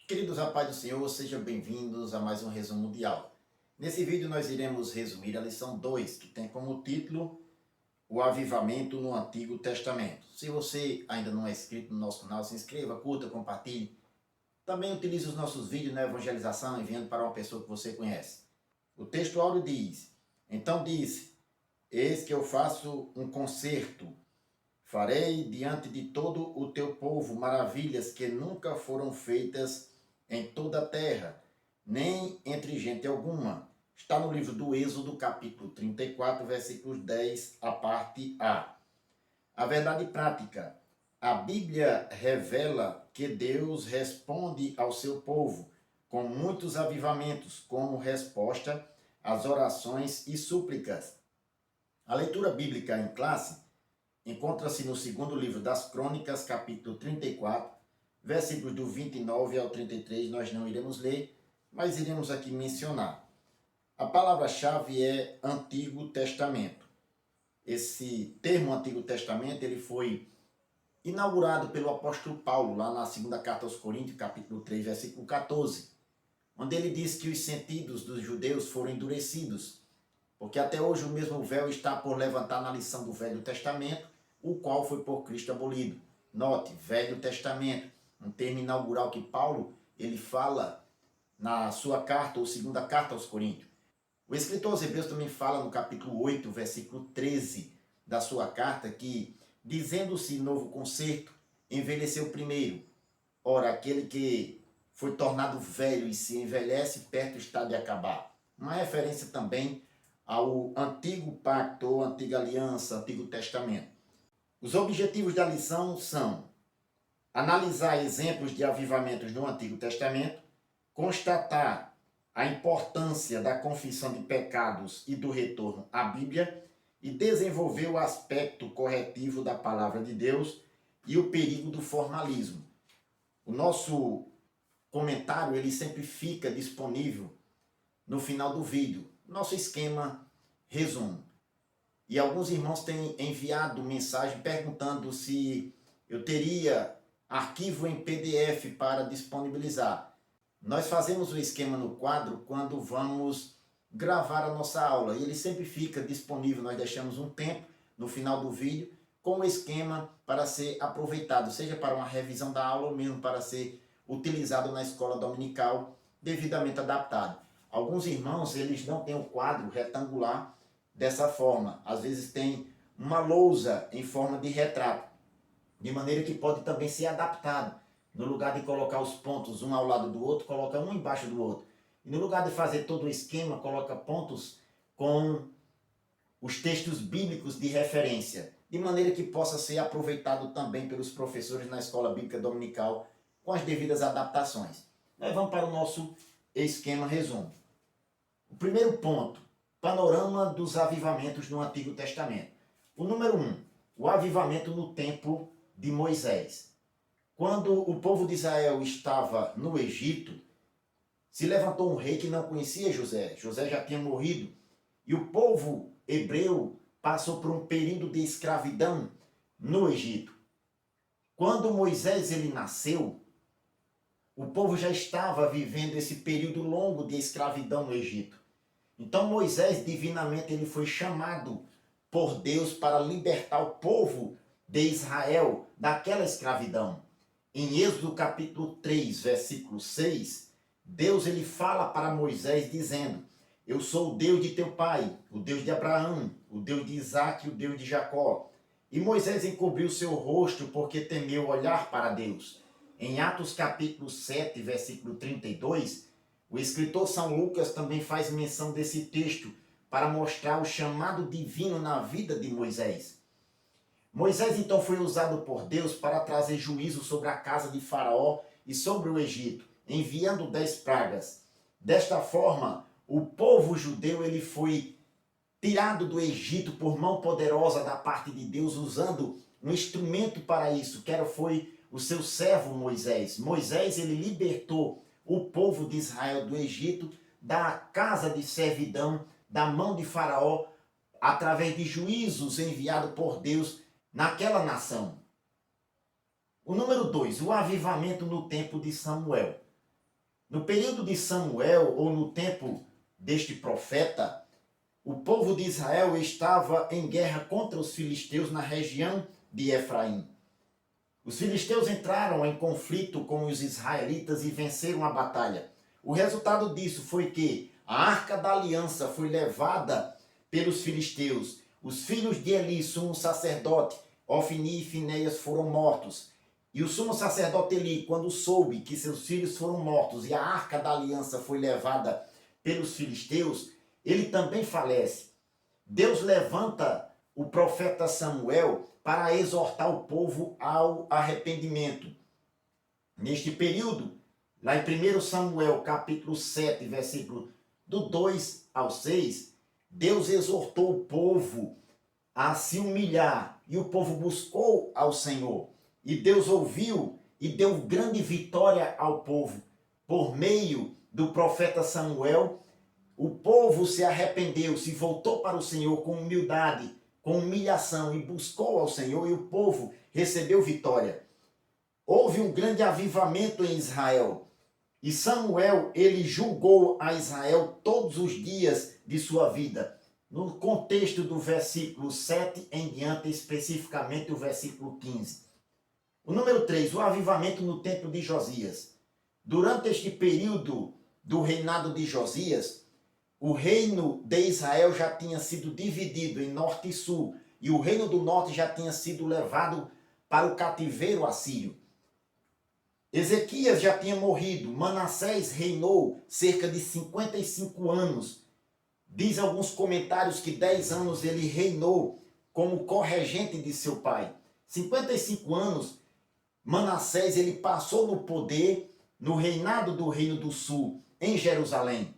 Queridos, a paz do Senhor, sejam bem-vindos a mais um resumo mundial. Nesse vídeo nós iremos resumir a lição 2, que tem como título O Avivamento no Antigo Testamento. Se você ainda não é inscrito no nosso canal, se inscreva, curta, compartilhe. Também utilize os nossos vídeos na evangelização, enviando para uma pessoa que você conhece. O texto áureo diz: Então disse, eis que eu faço um concerto, farei diante de todo o teu povo maravilhas que nunca foram feitas em toda a terra, nem entre gente alguma. Está no livro do Êxodo, capítulo 34, versículos 10, a parte A. A verdade prática. A Bíblia revela que Deus responde ao seu povo com muitos avivamentos como resposta às orações e súplicas. A leitura bíblica em classe encontra-se no segundo livro das Crônicas, capítulo 34, versículos do 29 ao 33, nós não iremos ler, mas iremos aqui mencionar. A palavra-chave é Antigo Testamento. Esse termo Antigo Testamento ele foi inaugurado pelo apóstolo Paulo, lá na segunda carta aos Coríntios, capítulo 3, versículo 14, onde ele diz que os sentidos dos judeus foram endurecidos, porque até hoje o mesmo véu está por levantar na lição do Velho Testamento, o qual foi por Cristo abolido. Note, Velho Testamento, um termo inaugural que Paulo ele fala na sua carta, ou segunda carta aos Coríntios. O escritor aos Hebreus também fala no capítulo 8, versículo 13 da sua carta, que, dizendo-se novo concerto, envelheceu primeiro. Ora, aquele que foi tornado velho e se envelhece, perto está de acabar. Uma referência também ao antigo pacto, ou antiga aliança, antigo testamento. Os objetivos da lição são analisar exemplos de avivamentos no Antigo Testamento, constatar a importância da confissão de pecados e do retorno à Bíblia e desenvolver o aspecto corretivo da palavra de Deus e o perigo do formalismo. O nosso comentário ele sempre fica disponível no final do vídeo. Nosso esquema resumo. E alguns irmãos têm enviado mensagem perguntando se eu teria arquivo em PDF para disponibilizar. Nós fazemos o esquema no quadro quando vamos gravar a nossa aula. E ele sempre fica disponível, nós deixamos um tempo no final do vídeo com o esquema para ser aproveitado, seja para uma revisão da aula ou mesmo para ser utilizado na escola dominical, devidamente adaptado. Alguns irmãos, eles não têm o quadro retangular dessa forma. Às vezes tem uma lousa em forma de retrato, de maneira que pode também ser adaptado. No lugar de colocar os pontos um ao lado do outro, coloca um embaixo do outro. E no lugar de fazer todo o esquema, coloca pontos com os textos bíblicos de referência, de maneira que possa ser aproveitado também pelos professores na escola bíblica dominical com as devidas adaptações. Nós vamos para o nosso esquema resumo. O primeiro ponto, panorama dos avivamentos no Antigo Testamento. O número 1, o avivamento no tempo de Moisés. Quando o povo de Israel estava no Egito, se levantou um rei que não conhecia José. José já tinha morrido. E o povo hebreu passou por um período de escravidão no Egito. Quando Moisés ele nasceu, o povo já estava vivendo esse período longo de escravidão no Egito. Então Moisés, divinamente, ele foi chamado por Deus para libertar o povo de Israel daquela escravidão. Em Êxodo capítulo 3, versículo 6, Deus ele fala para Moisés dizendo: eu sou o Deus de teu pai, o Deus de Abraão, o Deus de Isaque e o Deus de Jacó. E Moisés encobriu seu rosto porque temeu olhar para Deus. Em Atos capítulo 7, versículo 32, o escritor São Lucas também faz menção desse texto para mostrar o chamado divino na vida de Moisés. Moisés então foi usado por Deus para trazer juízo sobre a casa de Faraó e sobre o Egito, enviando 10 pragas. Desta forma, o povo judeu ele foi tirado do Egito por mão poderosa da parte de Deus, usando um instrumento para isso, que foi o seu servo Moisés. Moisés ele libertou o povo de Israel do Egito, da casa de servidão, da mão de Faraó, através de juízos enviados por Deus naquela nação. O número 2, o avivamento no tempo de Samuel. No período de Samuel, ou no tempo deste profeta, o povo de Israel estava em guerra contra os filisteus na região de Efraim. Os filisteus entraram em conflito com os israelitas e venceram a batalha. O resultado disso foi que a Arca da Aliança foi levada pelos filisteus. Os filhos de Eli, sumo sacerdote, Ofni e Finéias foram mortos. E o sumo sacerdote Eli, quando soube que seus filhos foram mortos e a Arca da Aliança foi levada pelos filisteus, ele também falece. Deus levanta o profeta Samuel para exortar o povo ao arrependimento. Neste período, lá em 1 Samuel, capítulo 7, versículo do 2 ao 6, Deus exortou o povo a se humilhar e o povo buscou ao Senhor. E Deus ouviu e deu grande vitória ao povo. Por meio do profeta Samuel, o povo se arrependeu, se voltou para o Senhor com humildade, com humilhação e buscou ao Senhor e o povo recebeu vitória. Houve um grande avivamento em Israel e Samuel, ele julgou a Israel todos os dias de sua vida. No contexto do versículo 7 em diante, especificamente o versículo 15. O número 3, o avivamento no tempo de Josias. Durante este período do reinado de Josias, o reino de Israel já tinha sido dividido em norte e sul, e o reino do norte já tinha sido levado para o cativeiro assírio. Ezequias já tinha morrido, Manassés reinou cerca de 55 anos. Diz alguns comentários que 10 anos ele reinou como corregente de seu pai. 55 anos, Manassés ele passou no poder, no reinado do reino do sul, em Jerusalém.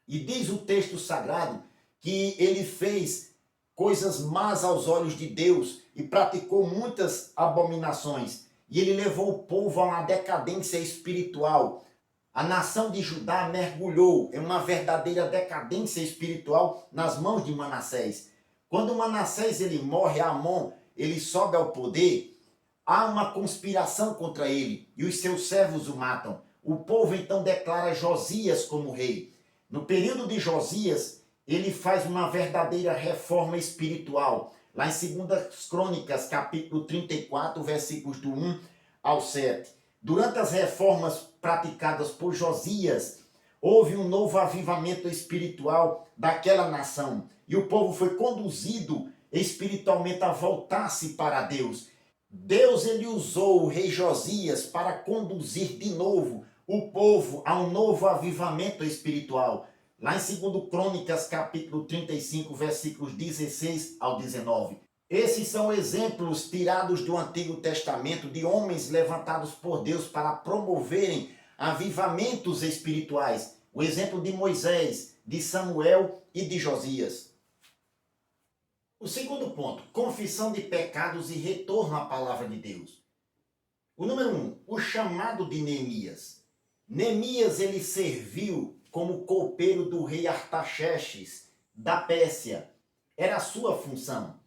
E diz o texto sagrado que ele fez coisas más aos olhos de Deus e praticou muitas abominações. E ele levou o povo a uma decadência espiritual. A nação de Judá mergulhou em uma verdadeira decadência espiritual nas mãos de Manassés. Quando Manassés ele morre, Amon ele sobe ao poder, há uma conspiração contra ele e os seus servos o matam. O povo então declara Josias como rei. No período de Josias, ele faz uma verdadeira reforma espiritual. Lá em 2 Crônicas, capítulo 34, versículos do 1 ao 7. Durante as reformas praticadas por Josias, houve um novo avivamento espiritual daquela nação. E o povo foi conduzido espiritualmente a voltar-se para Deus. Deus ele usou o rei Josias para conduzir de novo o povo a um novo avivamento espiritual. Lá em 2 Crônicas, capítulo 35, versículos 16 ao 19. Esses são exemplos tirados do Antigo Testamento de homens levantados por Deus para promoverem avivamentos espirituais. O exemplo de Moisés, de Samuel e de Josias. O segundo ponto, confissão de pecados e retorno à palavra de Deus. O número 1, o chamado de Neemias. Neemias ele serviu como copeiro do rei Artaxerxes da Pérsia. Era a sua função.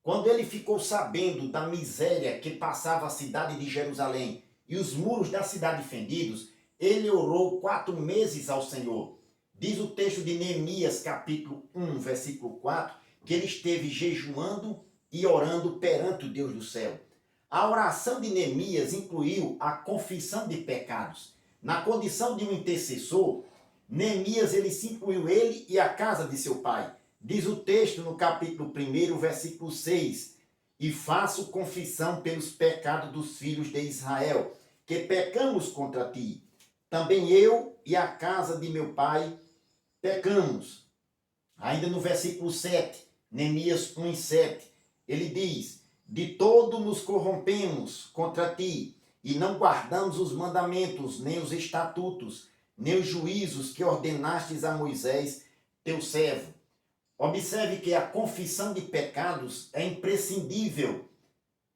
Quando ele ficou sabendo da miséria que passava a cidade de Jerusalém e os muros da cidade fendidos, ele orou 4 meses ao Senhor. Diz o texto de Neemias, capítulo 1, versículo 4, que ele esteve jejuando e orando perante o Deus do céu. A oração de Neemias incluiu a confissão de pecados. Na condição de um intercessor, Neemias ele se incluiu ele e a casa de seu pai. Diz o texto no capítulo 1, versículo 6, e faço confissão pelos pecados dos filhos de Israel, que pecamos contra ti. Também eu e a casa de meu pai pecamos. Ainda no versículo 7, Neemias 1:7, ele diz, de todo nos corrompemos contra ti, e não guardamos os mandamentos, nem os estatutos, nem os juízos que ordenastes a Moisés, teu servo. Observe que a confissão de pecados é imprescindível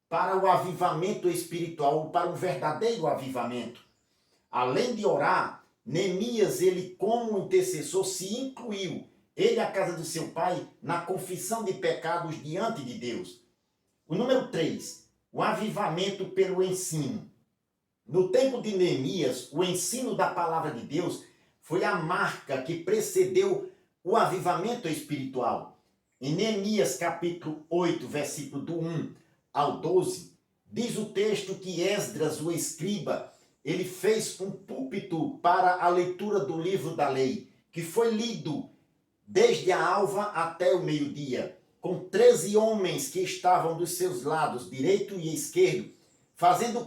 para o avivamento espiritual, para o verdadeiro avivamento. Além de orar, Neemias, ele como intercessor, se incluiu, ele e a casa de seu pai, na confissão de pecados diante de Deus. O número 3, o avivamento pelo ensino. No tempo de Neemias, o ensino da palavra de Deus foi a marca que precedeu o avivamento espiritual. Em Neemias capítulo 8, versículo do 1 ao 12, diz o texto que Esdras, o escriba, ele fez um púlpito para a leitura do livro da lei, que foi lido desde a alva até o meio-dia, com 13 homens que estavam dos seus lados, direito e esquerdo, fazendo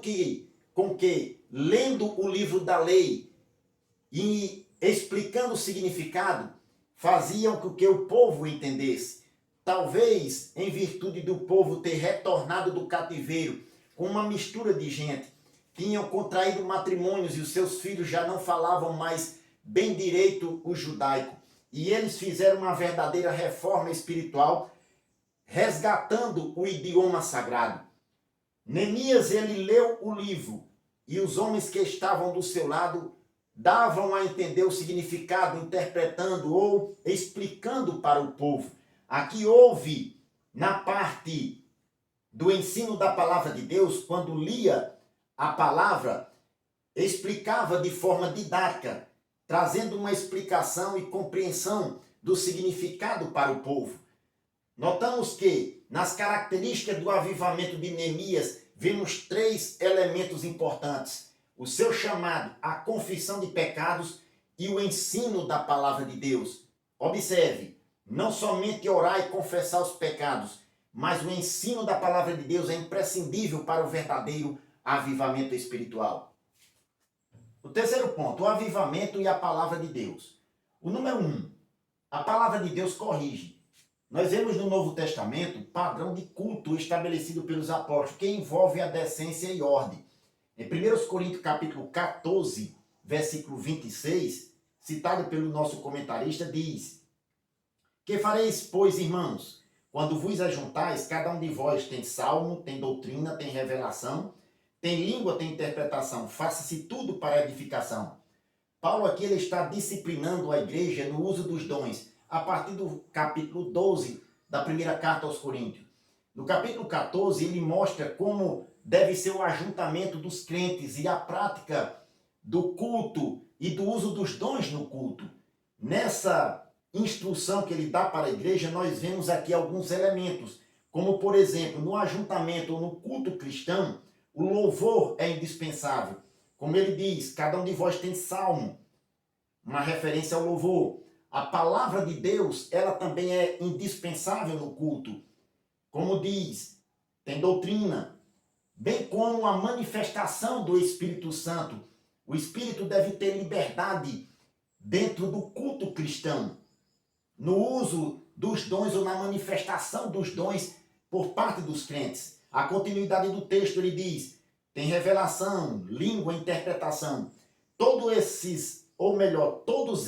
com que, lendo o livro da lei e explicando o significado, faziam com que o povo entendesse. Talvez, em virtude do povo ter retornado do cativeiro com uma mistura de gente, tinham contraído matrimônios e os seus filhos já não falavam mais bem direito o judaico. E eles fizeram uma verdadeira reforma espiritual, resgatando o idioma sagrado. Neemias, ele leu o livro e os homens que estavam do seu lado davam a entender o significado, interpretando ou explicando para o povo. Aqui houve, na parte do ensino da palavra de Deus, quando lia a palavra, explicava de forma didática, trazendo uma explicação e compreensão do significado para o povo. Notamos que, nas características do avivamento de Neemias, vemos 3 elementos importantes: o seu chamado, a confissão de pecados e o ensino da palavra de Deus. Observe, não somente orar e confessar os pecados, mas o ensino da palavra de Deus é imprescindível para o verdadeiro avivamento espiritual. O terceiro ponto, o avivamento e a palavra de Deus. O número 1, a palavra de Deus corrige. Nós vemos no Novo Testamento padrão de culto estabelecido pelos apóstolos, que envolve a decência e ordem. Em 1 Coríntios capítulo 14, versículo 26, citado pelo nosso comentarista, diz: Que fareis, pois, irmãos, quando vos ajuntais, cada um de vós tem salmo, tem doutrina, tem revelação, tem língua, tem interpretação, faça-se tudo para edificação. Paulo aqui ele está disciplinando a igreja no uso dos dons, a partir do capítulo 12 da primeira carta aos Coríntios. No capítulo 14, ele mostra como deve ser o ajuntamento dos crentes e a prática do culto e do uso dos dons no culto. Nessa instrução que ele dá para a igreja, nós vemos aqui alguns elementos, como por exemplo, no ajuntamento ou no culto cristão, o louvor é indispensável. Como ele diz, cada um de vós tem salmo, uma referência ao louvor. A palavra de Deus, ela também é indispensável no culto. Como diz, tem doutrina, bem como a manifestação do Espírito Santo. O Espírito deve ter liberdade dentro do culto cristão, no uso dos dons ou na manifestação dos dons por parte dos crentes. A continuidade do texto, ele diz, tem revelação, língua, interpretação. Todos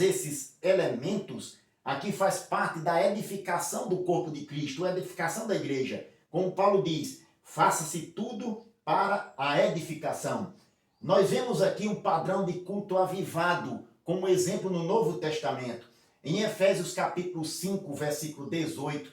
esses elementos aqui faz parte da edificação do corpo de Cristo, a edificação da igreja. Como Paulo diz, faça-se tudo para a edificação. Nós vemos aqui um padrão de culto avivado, como exemplo no Novo Testamento. Em Efésios capítulo 5, versículo 18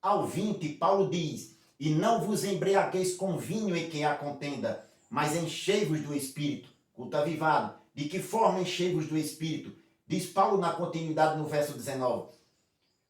ao 20, Paulo diz: E não vos embriagueis com vinho em que há contenda, mas enchei-vos do Espírito. Culto avivado. De que forma enchei-vos do Espírito? Diz Paulo na continuidade no verso 19.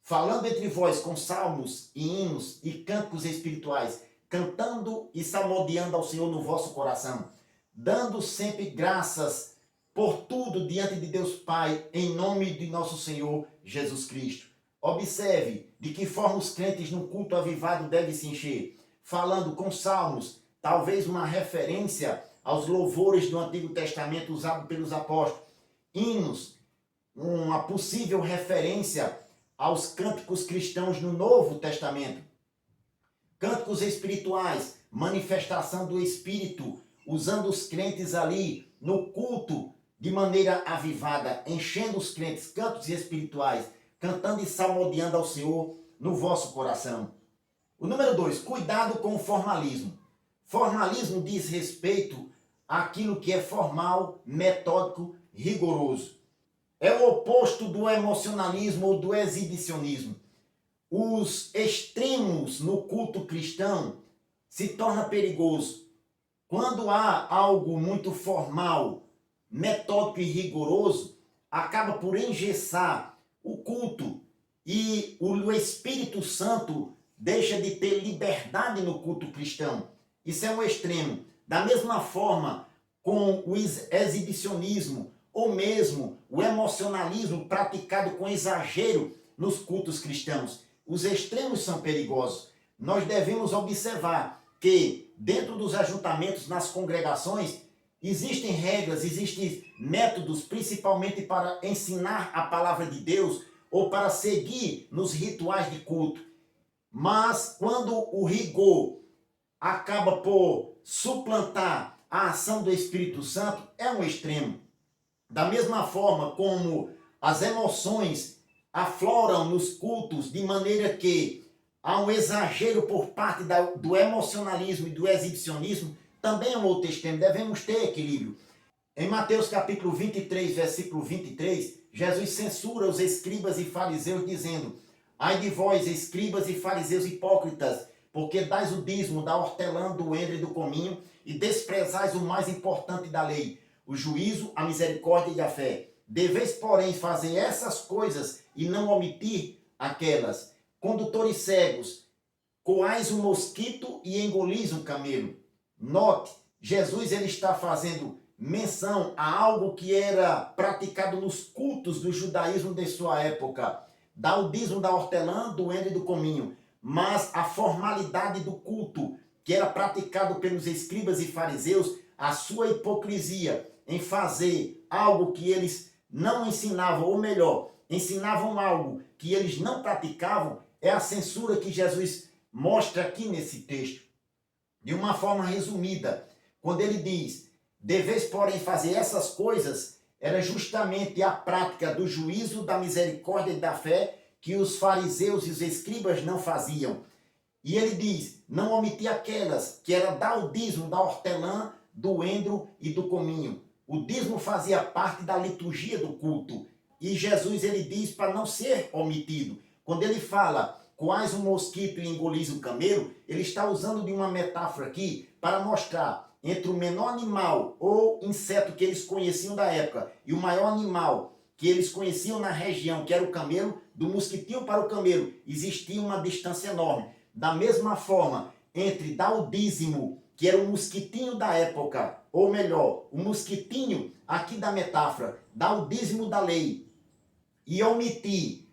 Falando entre vós com salmos e hinos e cânticos espirituais, cantando e salmodiando ao Senhor no vosso coração, dando sempre graças por tudo diante de Deus Pai, em nome de nosso Senhor Jesus Cristo. Observe de que forma os crentes no culto avivado devem se encher. Falando com salmos, talvez uma referência aos louvores do Antigo Testamento usado pelos apóstolos. Hinos, uma possível referência aos cânticos cristãos no Novo Testamento. Cânticos espirituais, manifestação do Espírito, usando os crentes ali no culto de maneira avivada, enchendo os crentes, cantos espirituais, cantando e salmodiando ao Senhor no vosso coração. O número 2, cuidado com o formalismo. Formalismo diz respeito àquilo que é formal, metódico, rigoroso. É o oposto do emocionalismo ou do exibicionismo. Os extremos no culto cristão se torna perigoso. Quando há algo muito formal, metódico e rigoroso, acaba por engessar o culto e o Espírito Santo deixa de ter liberdade no culto cristão. Isso é um extremo. Da mesma forma, com o exibicionismo ou mesmo o emocionalismo praticado com exagero nos cultos cristãos. Os extremos são perigosos. Nós devemos observar que dentro dos ajuntamentos, nas congregações, existem regras, existem métodos, principalmente para ensinar a palavra de Deus ou para seguir nos rituais de culto. Mas quando o rigor acaba por suplantar a ação do Espírito Santo, é um extremo. Da mesma forma como as emoções afloram nos cultos de maneira que há um exagero por parte do emocionalismo e do exibicionismo, também é um outro extremo. Devemos ter equilíbrio. Em Mateus capítulo 23, versículo 23, Jesus censura os escribas e fariseus dizendo: ai de vós, escribas e fariseus hipócritas, porque dais o dízimo da hortelã, do endro e do cominho, e desprezais o mais importante da lei, o juízo, a misericórdia e a fé. Deveis, porém, fazer essas coisas e não omitir aquelas. Condutores cegos, coais um mosquito e engolis um camelo. Note, Jesus ele está fazendo menção a algo que era praticado nos cultos do judaísmo de sua época. Dá o dízimo da hortelã, do endro e do cominho. Mas a formalidade do culto que era praticado pelos escribas e fariseus, a sua hipocrisia em fazer algo que eles não ensinavam, ou melhor, ensinavam algo que eles não praticavam, é a censura que Jesus mostra aqui nesse texto. De uma forma resumida, quando ele diz: deveis, porém, fazer essas coisas, era justamente a prática do juízo, da misericórdia e da fé que os fariseus e os escribas não faziam. E ele diz: não omitir aquelas, que era dar o dízimo da hortelã, do endro e do cominho. O dízimo fazia parte da liturgia do culto. E Jesus ele diz para não ser omitido. Quando ele fala: coais um mosquito e engolis um camelo, ele está usando de uma metáfora aqui para mostrar entre o menor animal ou inseto que eles conheciam da época e o maior animal que eles conheciam na região, que era o camelo, do mosquitinho para o camelo, existia uma distância enorme. Da mesma forma, entre dar o dízimo, que era o mosquitinho da época, ou melhor, o mosquitinho aqui da metáfora, dar o dízimo da lei e omitir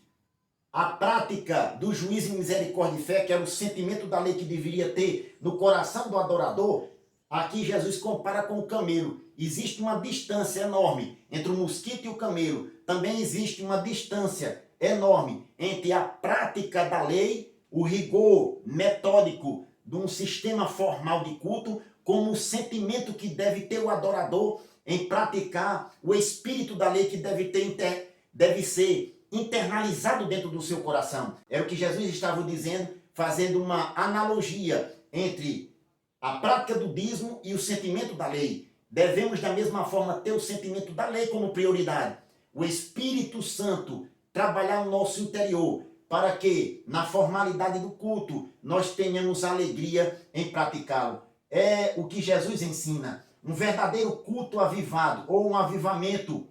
a prática do juízo, misericórdia e fé, que era o sentimento da lei que deveria ter no coração do adorador, aqui Jesus compara com o camelo. Existe uma distância enorme entre o mosquito e o camelo. Também existe uma distância enorme entre a prática da lei, o rigor metódico de um sistema formal de culto, como o sentimento que deve ter o adorador em praticar o espírito da lei que deve ser internalizado dentro do seu coração. É o que Jesus estava dizendo, fazendo uma analogia entre a prática do dízimo e o sentimento da lei. Devemos, da mesma forma, ter o sentimento da lei como prioridade. O Espírito Santo trabalhar no nosso interior, para que, na formalidade do culto, nós tenhamos alegria em praticá-lo. É o que Jesus ensina. Um verdadeiro culto avivado, ou um avivamento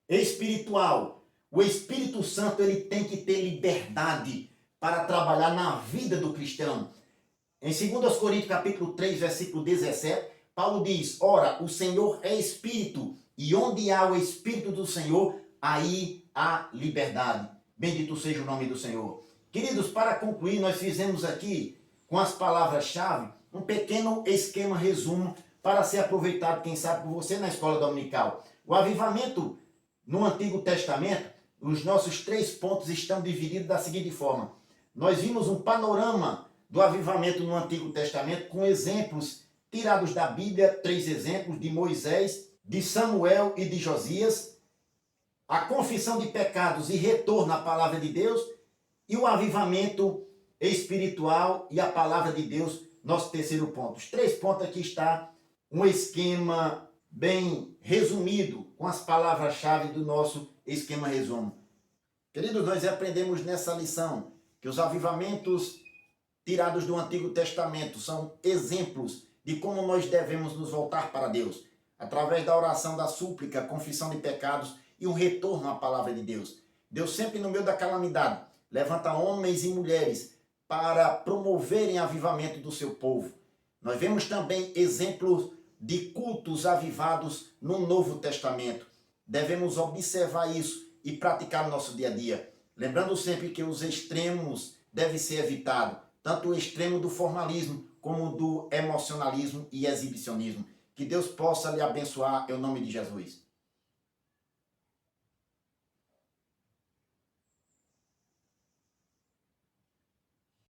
espiritual. O Espírito Santo ele tem que ter liberdade para trabalhar na vida do cristão. Em 2 Coríntios capítulo 3, versículo 17, Paulo diz: ora, o Senhor é Espírito, e onde há o Espírito do Senhor, aí há liberdade. Bendito seja o nome do Senhor. Queridos, para concluir, nós fizemos aqui, com as palavras-chave, um pequeno esquema resumo para ser aproveitado, quem sabe, por você na escola dominical. O avivamento no Antigo Testamento, os nossos 3 pontos estão divididos da seguinte forma. Nós vimos um panorama do avivamento no Antigo Testamento com exemplos tirados da Bíblia, 3 exemplos de Moisés, de Samuel e de Josias, a confissão de pecados e retorno à palavra de Deus e o avivamento espiritual e a palavra de Deus, nosso terceiro ponto. Os 3 pontos aqui está um esquema bem resumido com as palavras-chave do nosso esquema resumo. Queridos, nós aprendemos nessa lição que os avivamentos tirados do Antigo Testamento são exemplos de como nós devemos nos voltar para Deus, através da oração, da súplica, confissão de pecados e um retorno à palavra de Deus. Deus sempre no meio da calamidade levanta homens e mulheres para promoverem avivamento do seu povo. Nós vemos também exemplos de cultos avivados no Novo Testamento. Devemos observar isso e praticar no nosso dia a dia. Lembrando sempre que os extremos devem ser evitados, tanto o extremo do formalismo como do emocionalismo e exibicionismo. Que Deus possa lhe abençoar em nome de Jesus.